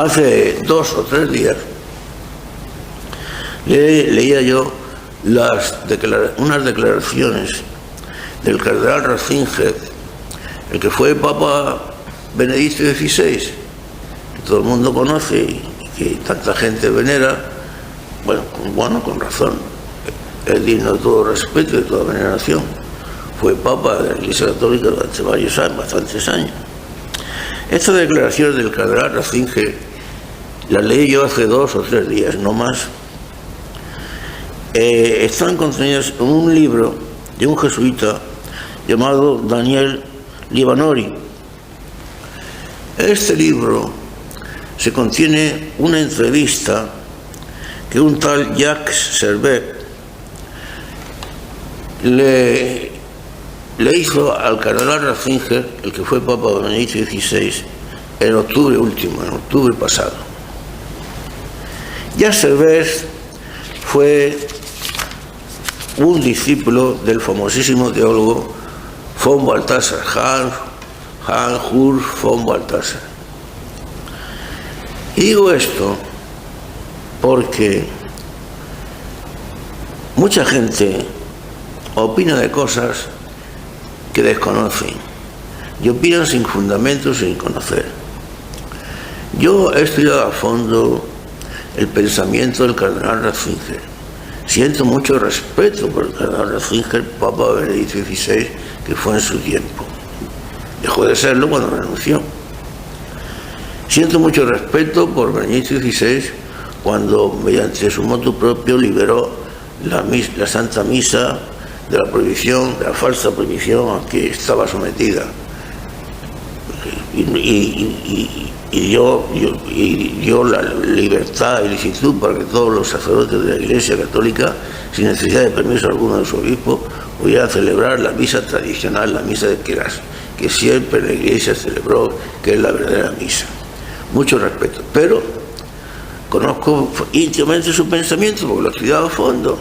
Hace 2 o 3 días leía yo unas declaraciones del cardenal Ratzinger, el que fue Papa Benedicto XVI, que todo el mundo conoce y que tanta gente venera. Bueno, con razón, es digno de todo respeto y de toda veneración. Fue Papa de la Iglesia Católica durante bastantes años. Estas declaraciones del cardenal Ratzinger las leí yo hace 2 o 3 días, no más. Están contenidas en un libro de un jesuita llamado Daniel Livanori. Este libro se contiene una entrevista que un tal Jacques Servet le hizo al cardenal Ratzinger, el que fue Papa Benedicto XVI, en octubre pasado. Jacques Servet fue un discípulo del famosísimo teólogo von Balthasar, Hans Urs von Balthasar. Y digo esto porque mucha gente opina de cosas que desconocen y opinan sin fundamentos, sin conocer. Yo he estudiado a fondo el pensamiento del cardenal Ratzinger. Siento mucho respeto por el cardenal Ratzinger, Papa Benedicto XVI, que fue en su tiempo. Dejó de serlo cuando renunció. Siento mucho respeto por Benedicto XVI cuando, mediante su motu propio, liberó la Santa Misa de la prohibición, de la falsa prohibición a que estaba sometida. Y dio la libertad y licitud para que todos los sacerdotes de la Iglesia Católica, sin necesidad de permiso alguno de su obispo, pudieran celebrar la misa tradicional, la misa de que siempre la Iglesia celebró, que es la verdadera misa. Mucho respeto, pero conozco íntimamente su pensamiento porque lo he estudiado a fondo.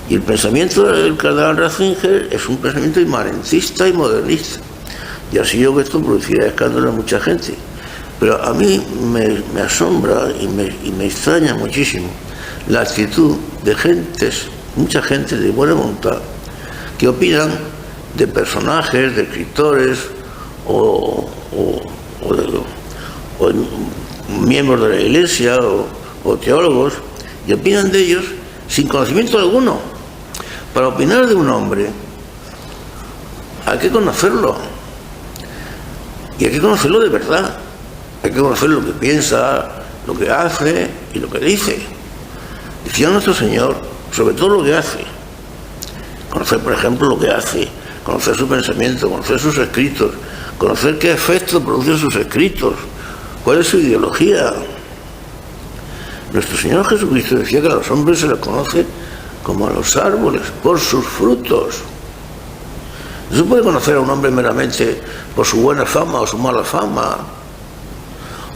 Y el pensamiento del cardenal Ratzinger es un pensamiento inmanentista y modernista. Y así yo que esto producirá escándalo a mucha gente. Pero a mí me asombra y me extraña muchísimo la actitud de mucha gente de buena voluntad, que opinan de personajes, de escritores o miembros de la Iglesia o teólogos, y opinan de ellos sin conocimiento alguno. Para opinar de un hombre hay que conocerlo. Y hay que conocerlo de verdad. Hay que conocer lo que piensa, lo que hace y lo que dice. Decía nuestro Señor, sobre todo lo que hace. Conocer, por ejemplo, lo que hace, conocer su pensamiento, conocer sus escritos, conocer qué efecto producen sus escritos, cuál es su ideología. Nuestro Señor Jesucristo decía que a los hombres se les conoce como a los árboles, por sus frutos. No se puede conocer a un hombre meramente por su buena fama o su mala fama,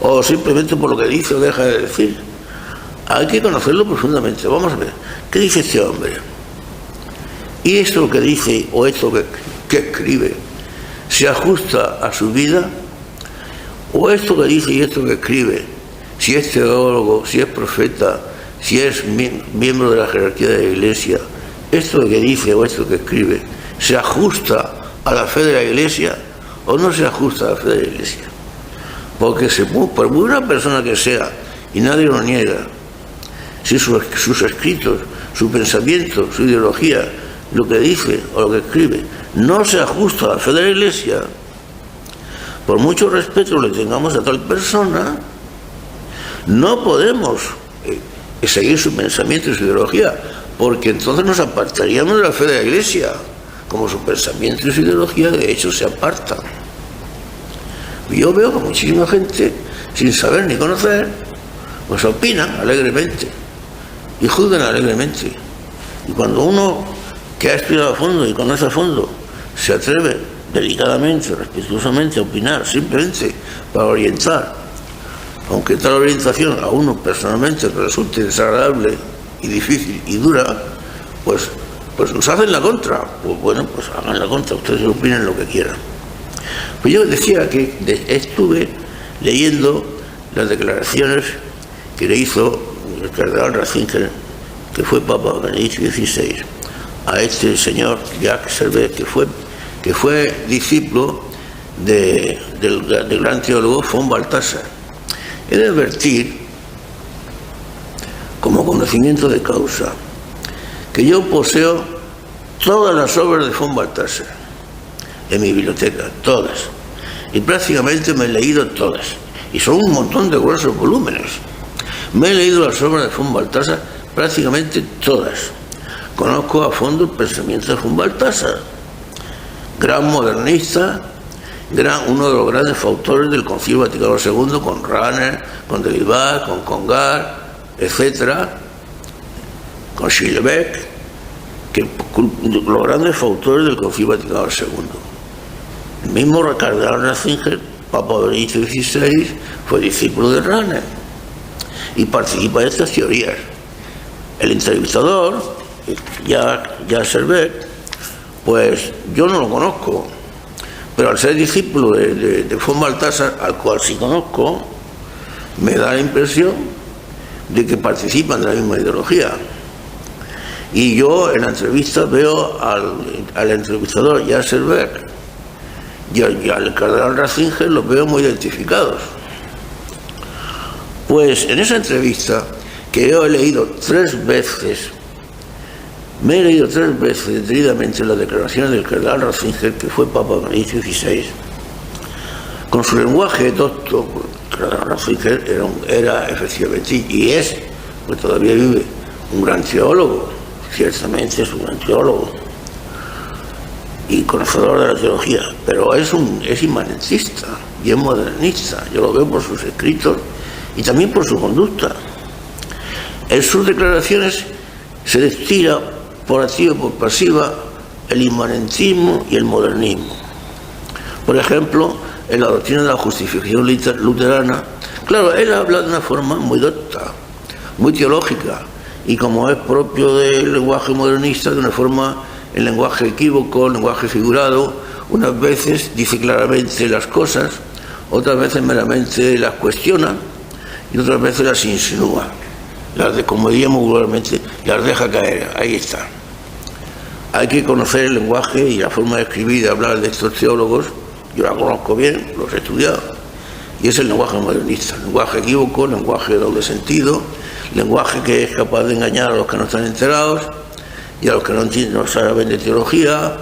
o simplemente por lo que dice o deja de decir. Hay que conocerlo profundamente. Vamos a ver, ¿qué dice este hombre? ¿Y esto que dice o esto que escribe se ajusta a su vida? ¿O esto que dice y esto que escribe, si es teólogo, si es profeta, si es miembro de la jerarquía de la Iglesia, esto que dice o esto que escribe, se ajusta a la fe de la Iglesia o no se ajusta a la fe de la Iglesia? Porque por muy buena persona que sea, y nadie lo niega, si sus escritos, su pensamiento, su ideología, lo que dice o lo que escribe, no se ajusta a la fe de la Iglesia, por mucho respeto le tengamos a tal persona, no podemos seguir su pensamiento y su ideología, porque entonces nos apartaríamos de la fe de la Iglesia, como su pensamiento y su ideología de hecho se apartan. Yo veo que muchísima gente, sin saber ni conocer, pues opinan alegremente y juzgan alegremente. Y cuando uno que ha estudiado a fondo y conoce a fondo se atreve delicadamente, respetuosamente a opinar, simplemente para orientar, aunque tal orientación a uno personalmente resulte desagradable y difícil y dura, pues nos hacen la contra. Pues bueno, pues hagan la contra, ustedes opinen lo que quieran. Pues yo decía que estuve leyendo las declaraciones que le hizo el cardenal Ratzinger, que fue Papa Benedicto XVI, a este señor Jacques Servet, que fue discípulo del gran teólogo von Balthasar. He de advertir, como conocimiento de causa, que yo poseo todas las obras de von Balthasar en mi biblioteca, todas, y prácticamente me he leído todas, y son un montón de gruesos volúmenes. Me he leído las obras de von Balthasar prácticamente todas. Conozco a fondo el pensamiento de von Balthasar, gran modernista, uno de los grandes autores del Concilio Vaticano II, con Rahner, con Delibat, con Congar, etcétera, con Schillebeck, los grandes autores del Concilio Vaticano II. El mismo cardenal Ratzinger, Papa Benedicto XVI, fue discípulo de Rahner y participa de estas teorías. El entrevistador, Jacques Servet, pues yo no lo conozco, pero al ser discípulo de von Balthasar, al cual sí conozco, me da la impresión de que participan de la misma ideología. Y yo en la entrevista veo al entrevistador Jacques Servet y al cardenal Ratzinger los veo muy identificados. Pues en esa entrevista, que yo he leído 3 veces, me he leído 3 veces detenidamente las declaraciones del cardenal Ratzinger, que fue Papa Benedicto XVI, con su lenguaje docto. El cardenal Ratzinger era efectivamente, y es, pues todavía vive, un gran teólogo, ciertamente es un gran teólogo y conocedor de la teología, pero es inmanentista y es modernista. Yo lo veo por sus escritos y también por su conducta. En sus declaraciones se destila por activa y por pasiva el inmanentismo y el modernismo. Por ejemplo, en la doctrina de la justificación luterana, claro, él habla de una forma muy docta, muy teológica, y como es propio del lenguaje modernista, de una forma, el lenguaje equívoco, el lenguaje figurado, unas veces dice claramente las cosas, otras veces meramente las cuestiona y otras veces las insinúa. Como diríamos vulgarmente, las deja caer. Ahí está. Hay que conocer el lenguaje y la forma de escribir y de hablar de estos teólogos. Yo la conozco bien, los he estudiado, y es el lenguaje modernista, el lenguaje equívoco, el lenguaje de doble sentido, lenguaje que es capaz de engañar a los que no están enterados y a los que no saben de teología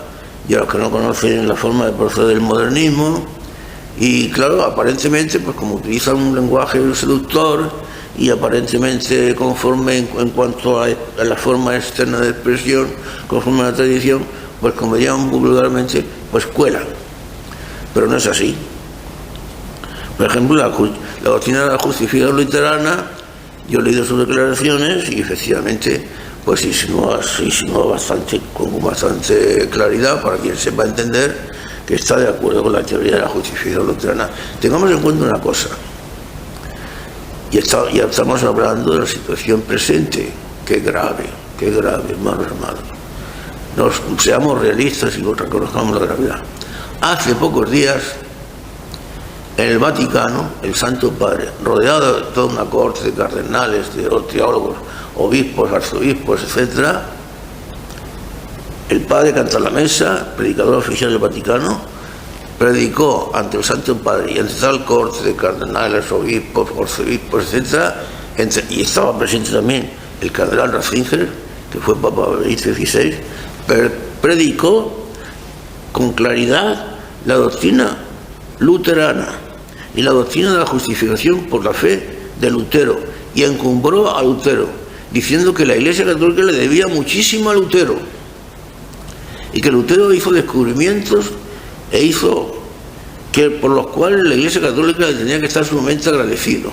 y a los que no conocen la forma de proceder del modernismo. Y claro, aparentemente, pues como utilizan un lenguaje seductor y aparentemente conforme en cuanto a la forma externa de expresión, conforme a la tradición, pues como dirían vulgarmente, pues cuelan. Pero no es así. Por ejemplo, la doctrina de la justificación luterana, yo he leído sus declaraciones y efectivamente pues insinúa con bastante claridad, para quien sepa entender, que está de acuerdo con la teoría de la justificación luterana. Tengamos en cuenta una cosa, ya estamos hablando de la situación presente, que es grave, hermanos amados. Seamos realistas y reconozcamos la gravedad. Hace pocos días, en el Vaticano, el Santo Padre, rodeado de toda una corte de cardenales, de teólogos, obispos, arzobispos, etc., el Padre canta la mesa, predicador oficial del Vaticano, predicó ante el Santo Padre y ante tal corte de cardenales, obispos, arzobispos, etc., y estaba presente también el cardenal Ratzinger, que fue Papa Benedicto XVI, predicó con claridad la doctrina luterana y la doctrina de la justificación por la fe de Lutero, y encumbró a Lutero, diciendo que la Iglesia Católica le debía muchísimo a Lutero y que Lutero hizo descubrimientos por los cuales la Iglesia Católica le tenía que estar sumamente agradecido,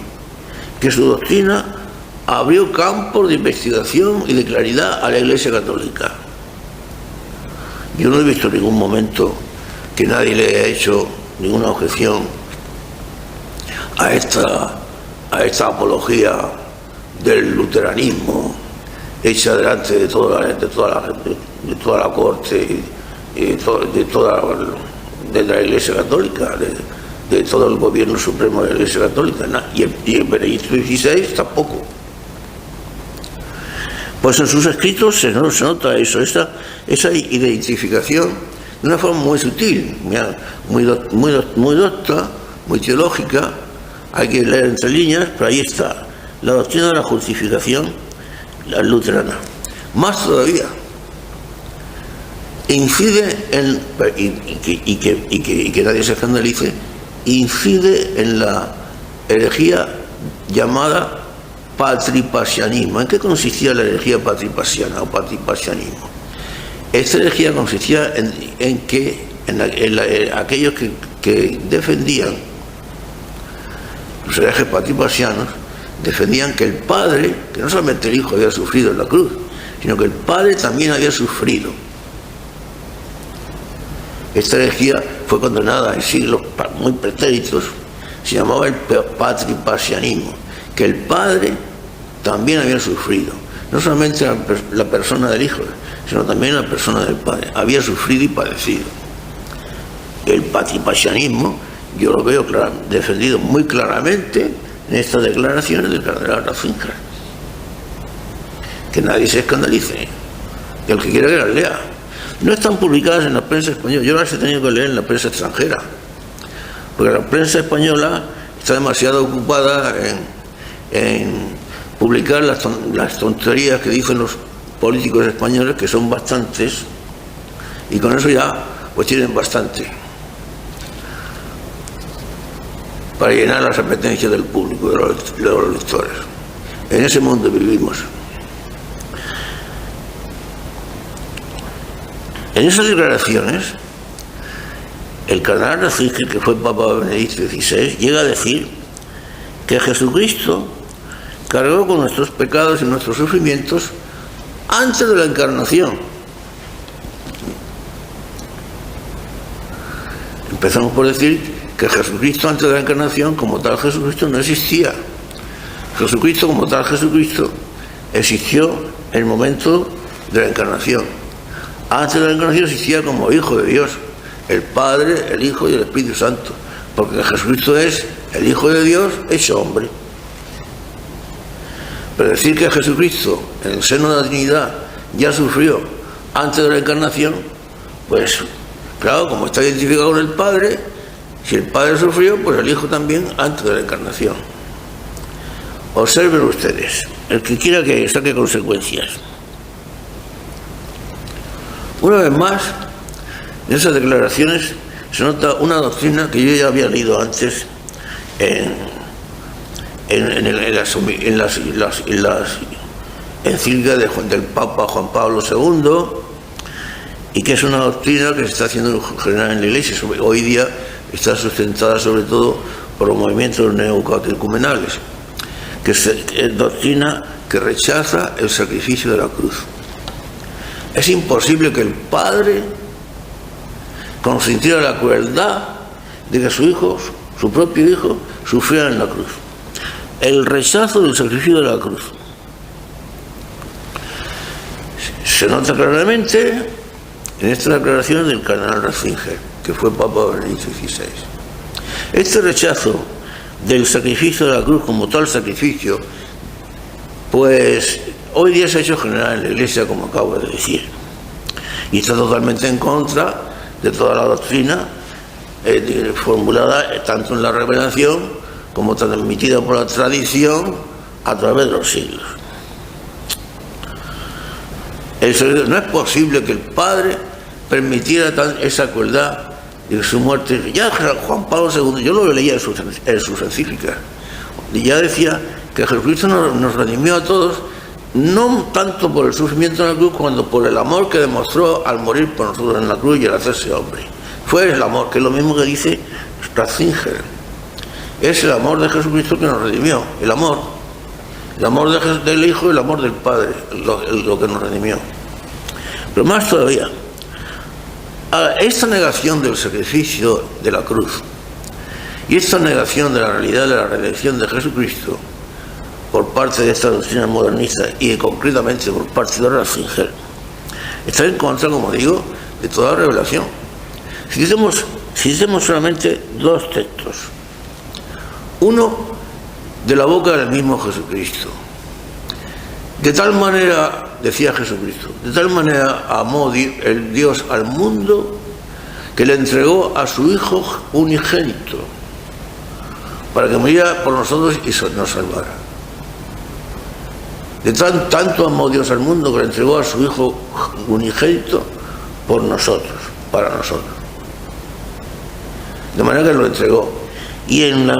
que su doctrina abrió campos de investigación y de claridad a la Iglesia Católica. Yo no he visto en ningún momento que nadie le haya hecho ninguna objeción a esta apología del luteranismo hecha delante de toda la corte y de la Iglesia Católica, de todo el gobierno supremo de la Iglesia Católica, y el Benedicto XVI tampoco. Pues en sus escritos se nota eso, esa identificación de una forma muy sutil, muy docta, muy teológica. Hay que leer entre líneas, pero ahí está la doctrina de la justificación, la luterana. Más todavía, incide en, y que nadie se escandalice, incide en la herejía llamada patripasianismo. ¿En qué consistía la herejía patripasiana o patripasianismo? Esta herejía consistía en que aquellos que defendían, los herejes patripasianos, defendían que el Padre, que no solamente el Hijo había sufrido en la cruz, sino que el Padre también había sufrido. Esta herejía fue condenada en siglos muy pretéritos, se llamaba el patripasianismo, que el Padre también había sufrido, no solamente la persona del Hijo, sino también la persona del Padre, había sufrido y padecido. El patripasianismo yo lo veo defendido muy claramente en estas declaraciones del cardenal Ratzinger. Que nadie se escandalice, que el que quiera que las lea. No están publicadas en la prensa española, yo las he tenido que leer en la prensa extranjera, porque la prensa española está demasiado ocupada en publicar las tonterías que dicen los políticos españoles, que son bastantes, y con eso ya pues tienen bastante para llenar las apetencias del público, de los lectores. En ese mundo vivimos. En esas declaraciones, el cardenal Ratzinger, que fue Papa Benedicto XVI, llega a decir que Jesucristo cargó con nuestros pecados y nuestros sufrimientos antes de la encarnación. Empezamos por decir que Jesucristo antes de la encarnación, como tal Jesucristo, no existía. Jesucristo como tal Jesucristo existió en el momento de la encarnación. Antes de la encarnación existía como Hijo de Dios, el Padre, el Hijo y el Espíritu Santo, porque Jesucristo es el Hijo de Dios hecho hombre. Pero decir que Jesucristo, en el seno de la Trinidad, ya sufrió antes de la encarnación, pues claro, como está identificado con el Padre, si el Padre sufrió, pues el Hijo también antes de la encarnación. Observen ustedes, el que quiera que saque consecuencias. Una vez más, en esas declaraciones se nota una doctrina que yo ya había leído antes en las encíclicas del Papa Juan Pablo II, y que es una doctrina que se está haciendo en general en la Iglesia. Hoy día está sustentada sobre todo por los movimientos neocatecumenales, que es doctrina que rechaza el sacrificio de la cruz. Es imposible que el Padre consintiera la crueldad de que su Hijo, su propio Hijo, sufriera en la cruz. El rechazo del sacrificio de la cruz se nota claramente en estas declaraciones del cardenal Ratzinger, que fue Papa Benedicto XVI. Este rechazo del sacrificio de la cruz como tal sacrificio, pues hoy día se ha hecho general en la Iglesia, como acabo de decir, y está totalmente en contra de toda la doctrina formulada tanto en la revelación como transmitida por la tradición a través de los siglos. No es posible que el Padre permitiera esa crueldad de su muerte. Ya Juan Pablo II, yo lo leía en sus encíclicas, y ya decía que Jesucristo nos redimió a todos, no tanto por el sufrimiento en la cruz, cuanto por el amor que demostró al morir por nosotros en la cruz y al hacerse hombre. Fue el amor, que es lo mismo que dice Ratzinger. Es el amor de Jesucristo que nos redimió, el amor del Hijo y el amor del Padre, lo que nos redimió. Pero más todavía, esta negación del sacrificio de la cruz y esta negación de la realidad de la redención de Jesucristo por parte de esta doctrina modernista y concretamente por parte de Ratzinger, está en contra, como digo, de toda revelación. Citemos solamente dos textos. Uno de la boca del mismo Jesucristo. De tal manera, decía Jesucristo, de tal manera amó el Dios al mundo que le entregó a su Hijo unigénito para que muriera por nosotros y nos salvara. De tanto amó Dios al mundo que le entregó a su Hijo unigénito por nosotros, para nosotros. De manera que lo entregó. Y en la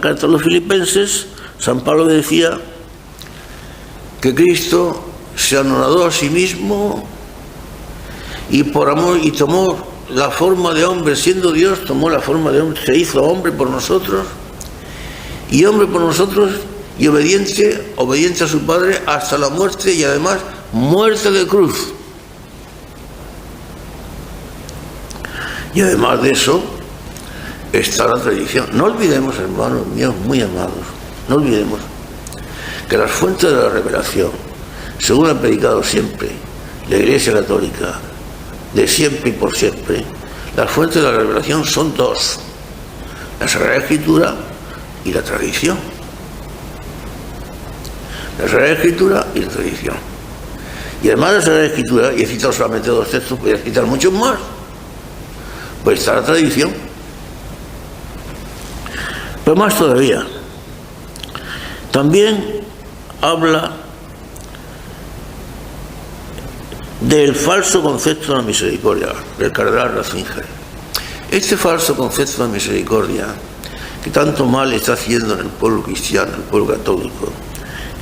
carta a los Filipenses, San Pablo decía que Cristo se anonadó a sí mismo y por amor y tomó la forma de hombre, siendo Dios, tomó la forma de hombre, se hizo hombre por nosotros y hombre por nosotros y obediente a su Padre hasta la muerte y además muerte de cruz. Y además de eso está la tradición. No olvidemos, hermanos míos muy amados, no olvidemos que las fuentes de la revelación, según ha predicado siempre la Iglesia Católica, de siempre y por siempre, las fuentes de la revelación son dos: la Sagrada Escritura y la tradición. La Sagrada Escritura y la tradición. Y además de la Sagrada Escritura, y he citado solamente dos textos, voy a citar muchos más, pues está la tradición. Pero más todavía, también habla del falso concepto de la misericordia, del cardenal Ratzinger. Este falso concepto de la misericordia, que tanto mal está haciendo en el pueblo cristiano, en el pueblo católico,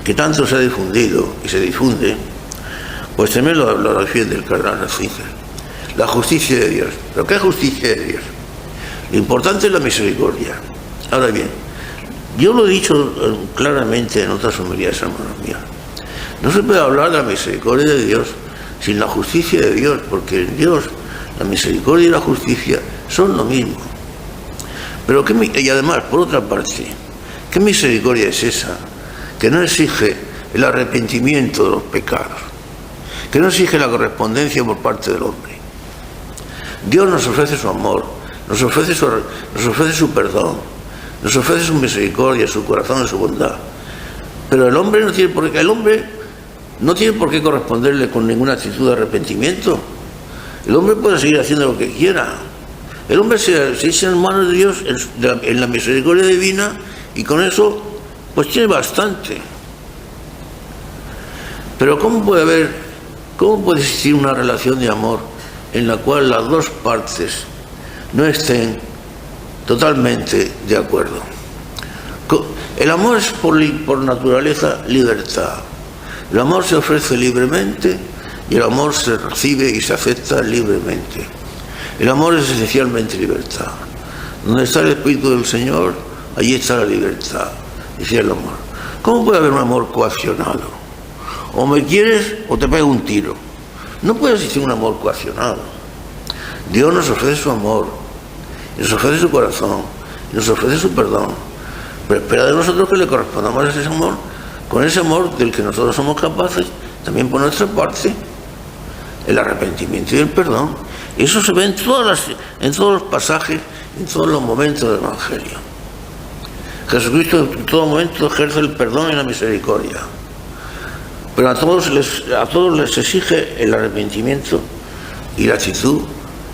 que tanto se ha difundido y se difunde, pues también lo defiende el cardenal Ratzinger. La justicia de Dios. ¿Pero qué justicia de Dios? Lo importante es la misericordia. Ahora bien, yo lo he dicho claramente en otras homilías, hermanos míos. No se puede hablar de la misericordia de Dios sin la justicia de Dios, porque en Dios la misericordia y la justicia son lo mismo. Pero y además, por otra parte, ¿qué misericordia es esa que no exige el arrepentimiento de los pecados, que no exige la correspondencia por parte del hombre? Dios nos ofrece su amor, nos ofrece su perdón, nos ofrece su misericordia, su corazón y su bondad. Pero el hombre no tiene por qué corresponderle con ninguna actitud de arrepentimiento. El hombre puede seguir haciendo lo que quiera. El hombre se echa en manos de Dios en la misericordia divina y con eso pues tiene bastante. Pero ¿cómo puede existir una relación de amor en la cual las dos partes no estén totalmente de acuerdo? El amor es por naturaleza libertad. El amor se ofrece libremente y el amor se recibe y se acepta libremente. El amor es esencialmente libertad. Donde está el Espíritu del Señor, allí está la libertad, decía el amor. ¿Cómo puede haber un amor coaccionado? O me quieres o te pego un tiro. No puede existir un amor coaccionado. Dios nos ofrece su amor, nos ofrece su corazón, nos ofrece su perdón, pero espera de nosotros que le correspondamos a ese amor, con ese amor del que nosotros somos capaces, también por nuestra parte, el arrepentimiento y el perdón. Y eso se ve en todos los pasajes, en todos los momentos del Evangelio. Jesucristo en todo momento ejerce el perdón y la misericordia, pero a todos les exige el arrepentimiento y la actitud,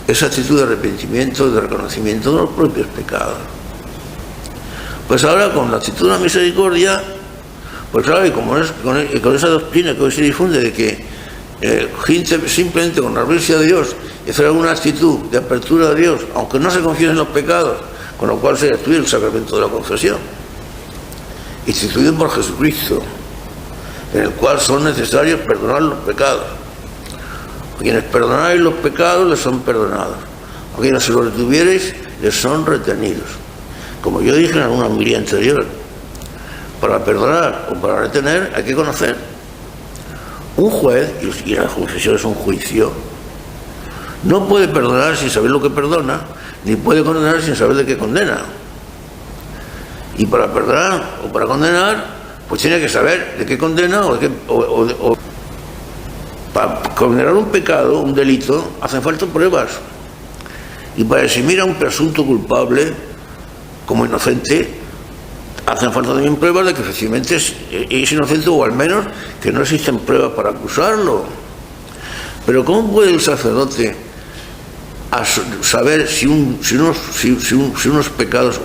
esa actitud de arrepentimiento, de reconocimiento de los propios pecados. Pues ahora con la actitud de la misericordia, pues claro, y con esa doctrina que hoy se difunde de que simplemente con la reverencia de Dios y hacer alguna actitud de apertura a Dios, aunque no se confiesen los pecados, con lo cual se instituye el sacramento de la confesión, instituido por Jesucristo, en el cual son necesarios perdonar los pecados. A quienes perdonáis los pecados les son perdonados, a quienes se los retuviereis les son retenidos. Como yo dije en alguna homilía anterior, para perdonar o para retener hay que conocer. Un juez, y la confesión es un juicio, no puede perdonar sin saber lo que perdona, ni puede condenar sin saber de qué condena. Y para perdonar o para condenar, pues tiene que saber de qué condena para condenar un pecado, un delito, hacen falta pruebas. Y para eximir a un presunto culpable como inocente, hacen falta también pruebas de que efectivamente es inocente, o al menos que no existen pruebas para acusarlo. Pero ¿cómo puede el sacerdote saber si unos pecados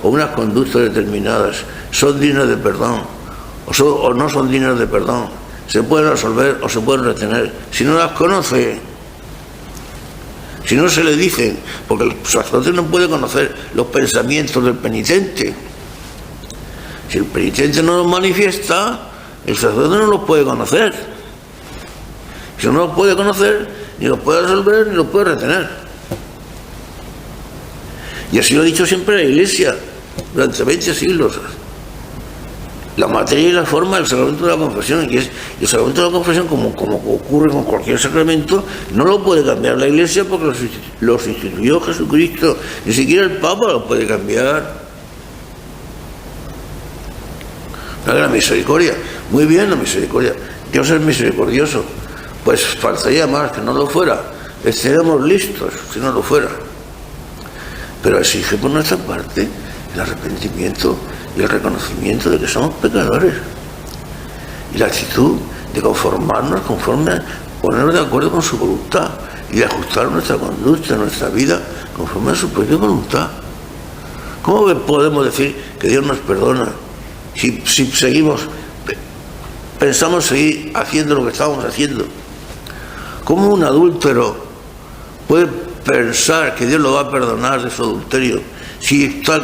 o unas conductas determinadas son dignas de perdón o no son dignas de perdón? Se pueden resolver o se pueden retener si no las conoce, si no se le dicen, porque el sacerdote no puede conocer los pensamientos del penitente. Si el penitente no los manifiesta, el sacerdote no los puede conocer. Si no los puede conocer, ni los puede resolver ni los puede retener. Y así lo ha dicho siempre la Iglesia durante 20 siglos. La materia y la forma del sacramento de la confesión, y el sacramento de la confesión, como ocurre con cualquier sacramento, no lo puede cambiar la Iglesia porque los instituyó Jesucristo. Ni siquiera el Papa lo puede cambiar. La gran misericordia. Muy bien la misericordia. Dios es misericordioso. Pues faltaría más que no lo fuera. Estaríamos listos si no lo fuera. Pero exige por nuestra parte el arrepentimiento y el reconocimiento de que somos pecadores. Y la actitud de conformarnos ponernos de acuerdo con su voluntad y de ajustar nuestra conducta, nuestra vida, conforme a su propia voluntad. ¿Cómo podemos decir que Dios nos perdona si pensamos seguir haciendo lo que estamos haciendo? ¿Cómo un adúltero puede pensar que Dios lo va a perdonar de su adulterio si está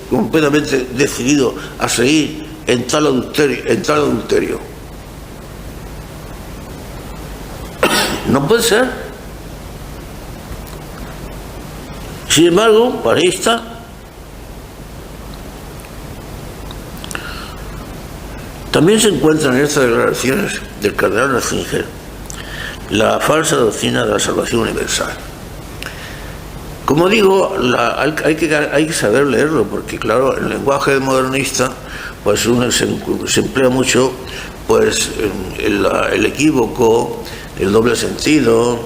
completamente decidido a seguir en tal adulterio? No puede ser. Sin embargo, para ahí está. También se encuentran en estas declaraciones del cardenal Ratzinger la falsa doctrina de la salvación universal. Como digo, hay que saber leerlo, porque claro, el lenguaje modernista pues se emplea mucho pues el equívoco, el doble sentido.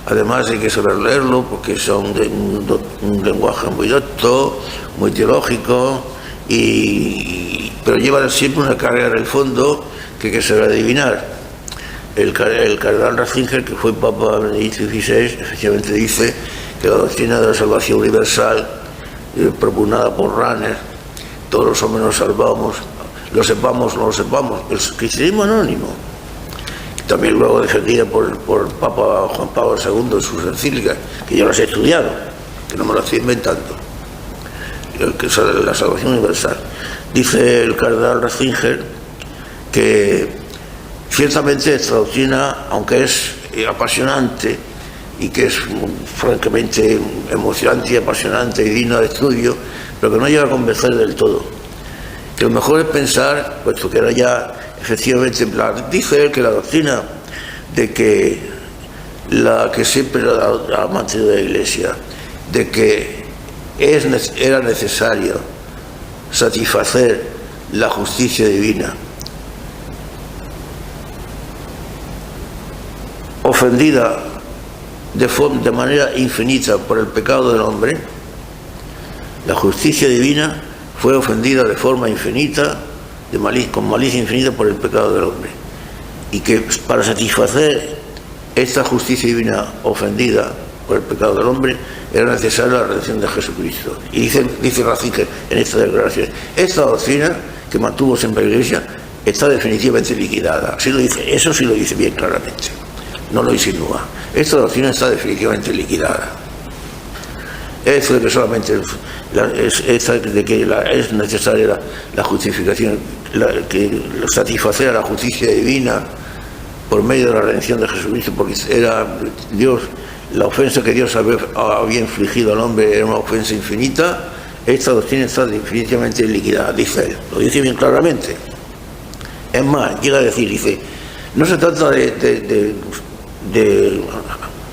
Además hay que saber leerlo porque son un lenguaje muy docto, muy teológico, pero lleva siempre una carga en el fondo que hay que saber adivinar. El cardenal Ratzinger, que fue Papa Benedicto XVI, efectivamente dice que la doctrina de la salvación universal, propugnada por Rahner, todos los hombres nos salvamos, lo sepamos o no lo sepamos, el cristianismo anónimo, también luego defendida por Papa Juan Pablo II en sus encíclicas, que yo las he estudiado, que no me las estoy inventando, que es la salvación universal. Dice el cardenal Ratzinger que ciertamente esta doctrina, aunque es apasionante y que es francamente emocionante y apasionante y digna de estudio, pero que no llega a convencer del todo. Que lo mejor es pensar, puesto que era ya efectivamente, dice él que la doctrina de que la que siempre ha mantenido la Iglesia, de que era necesario satisfacer la justicia divina, ofendida de manera infinita por el pecado del hombre, la justicia divina fue ofendida de forma infinita, con malicia infinita por el pecado del hombre, y que para satisfacer esta justicia divina ofendida por el pecado del hombre era necesaria la redención de Jesucristo. Y dice Ratzinger en esta declaración, esta doctrina que mantuvo siempre la Iglesia está definitivamente liquidada. Eso sí lo dice bien claramente, no lo insinúa. Esta doctrina está definitivamente liquidada. Eso de que solamente es necesaria la justificación, que satisfacer a la justicia divina por medio de la redención de Jesucristo, porque era Dios, la ofensa que Dios había infligido al hombre era una ofensa infinita. Esta doctrina está definitivamente liquidada, dice él, lo dice bien claramente. Es más, llega a decir, dice, no se trata de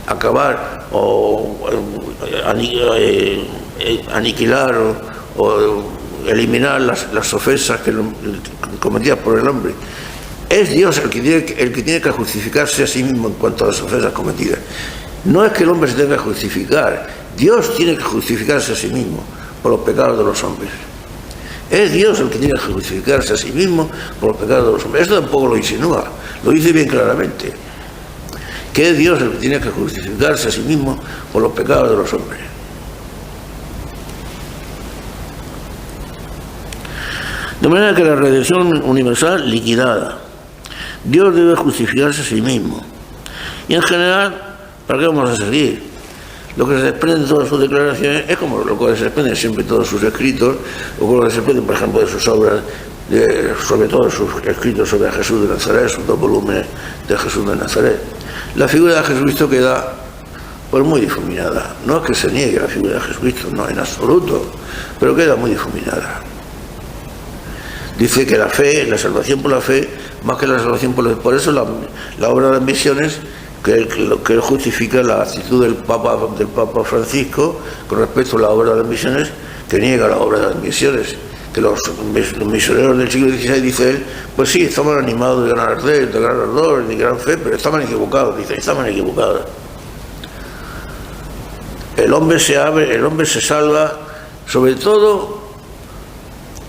acabar o aniquilar o eliminar las ofensas cometidas por el hombre. es Dios el que tiene que justificarse a sí mismo en cuanto a las ofensas cometidas. No es que el hombre se tenga que justificar, Dios tiene que justificarse a sí mismo por los pecados de los hombres. Es Dios el que tiene que justificarse a sí mismo por los pecados de los hombres. Esto tampoco lo insinúa, lo dice bien claramente. Que es Dios el que tiene que justificarse a sí mismo por los pecados de los hombres. De manera que la redención universal liquidada. Dios debe justificarse a sí mismo. Y en general, ¿para qué vamos a seguir? Lo que se desprende de todas sus declaraciones es como lo que se desprende siempre de todos sus escritos, o como lo que se desprende, por ejemplo, de sus obras, sobre todo sus escritos sobre Jesús de Nazaret, sus 2 volúmenes de Jesús de Nazaret. La figura de Jesucristo queda pues muy difuminada. No es que se niegue la figura de Jesucristo, no en absoluto, pero queda muy difuminada. Dice que la fe, la salvación por la fe, más que la salvación por la fe. Por eso la obra de las misiones, que él justifica la actitud del Papa Francisco con respecto a la obra de las misiones, que niega la obra de las misiones. Que los misioneros del siglo XVI, dice él, pues sí, estaban animados de gran ardor, de gran fe, pero estaban equivocados, dice, estaban equivocados. El hombre se salva, sobre todo,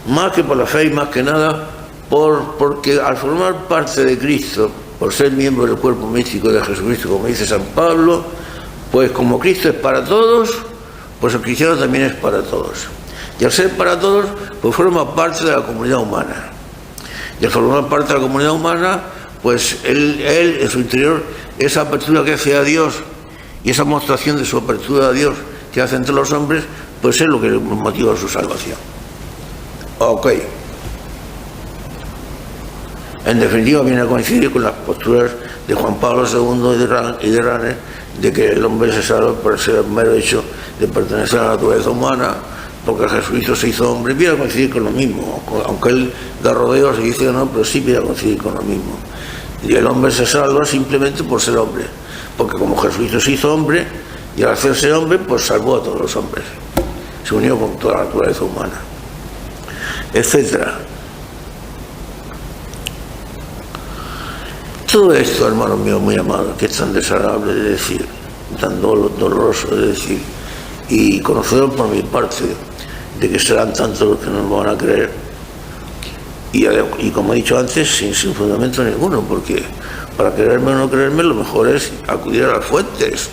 más que por la fe y más que nada, porque al formar parte de Cristo, por ser miembro del cuerpo místico de Jesucristo, como dice San Pablo, pues como Cristo es para todos, pues el cristiano también es para todos. Y al ser para todos, pues forma parte de la comunidad humana. Y al formar parte de la comunidad humana, pues él en su interior, esa apertura que hace a Dios y esa mostración de su apertura a Dios que hace entre los hombres, pues es lo que motiva su salvación. Ok. En definitiva, viene a coincidir con las posturas de Juan Pablo II y de Ranner, de que el hombre se salva por el mero hecho de pertenecer a la naturaleza humana, porque Jesucristo se hizo hombre. Viene a coincidir con lo mismo, aunque él da rodeos y dice que no, pero sí viene a coincidir con lo mismo. Y el hombre se salva simplemente por ser hombre, porque como Jesucristo se hizo hombre, y al hacerse hombre, pues salvó a todos los hombres, se unió con toda la naturaleza humana, etcétera. Todo esto, hermanos míos muy amados, que es tan desagradable de decir, tan doloroso de decir, y conocedor por mi parte de que serán tantos los que no me van a creer, y como he dicho antes, sin fundamento ninguno, porque para creerme o no creerme, lo mejor es acudir a las fuentes.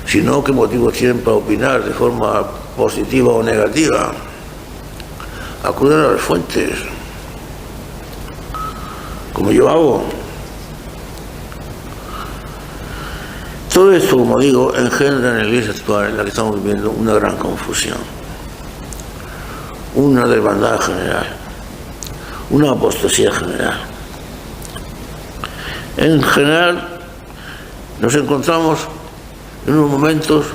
Si no, ¿qué motivos tienen para opinar de forma positiva o negativa? Acudir a las fuentes, como yo hago. Todo esto, como digo, engendra en la iglesia actual, en la que estamos viviendo, una gran confusión, una desbandada general, una apostasía general. En general, nos encontramos en unos momentos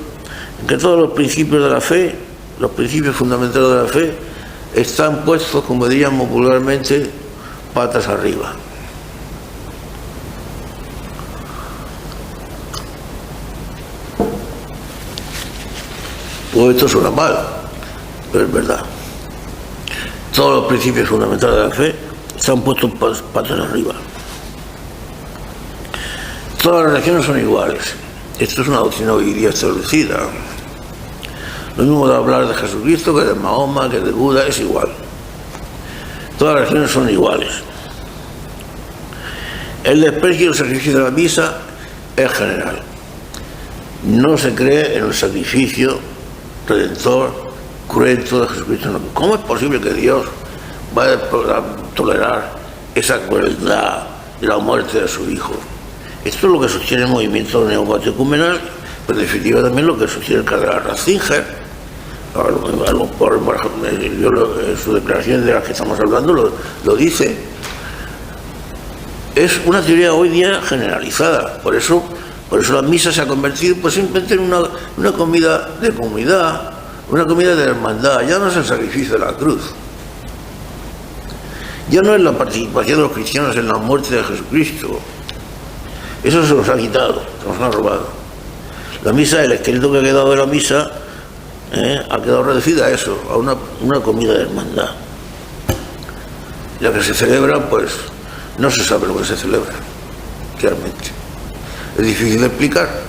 en que todos los principios de la fe, los principios fundamentales de la fe, están puestos, como diríamos vulgarmente, patas arriba. Pues esto suena mal, pero es verdad. Todos los principios fundamentales de la fe están puestos patas arriba. Todas las religiones son iguales. Esto es una doctrina hoy día establecida. Lo mismo de hablar de Jesucristo que de Mahoma, que de Buda, es igual. Todas las religiones son iguales. El desprecio y el sacrificio de la misa es general. No se cree en el sacrificio redentor, cruento de Jesucristo. ¿Cómo es posible que Dios vaya a tolerar esa crueldad de la muerte de su Hijo? Esto es lo que sostiene el movimiento neocatecumenal, pero en definitiva también lo que sostiene el cardenal Ratzinger. En su declaración de la que estamos hablando lo dice. Es una teoría hoy día generalizada. Por eso la misa se ha convertido pues simplemente en una comida de comunidad, una comida de hermandad. Ya no es el sacrificio de la cruz, ya no es la participación de los cristianos en la muerte de Jesucristo. Eso se nos ha quitado, se nos ha robado. La misa, el esqueleto que ha quedado de la misa, ha quedado reducida a eso, a una comida de hermandad, la que se celebra pues no se sabe lo que se celebra, realmente. Es difícil de explicar.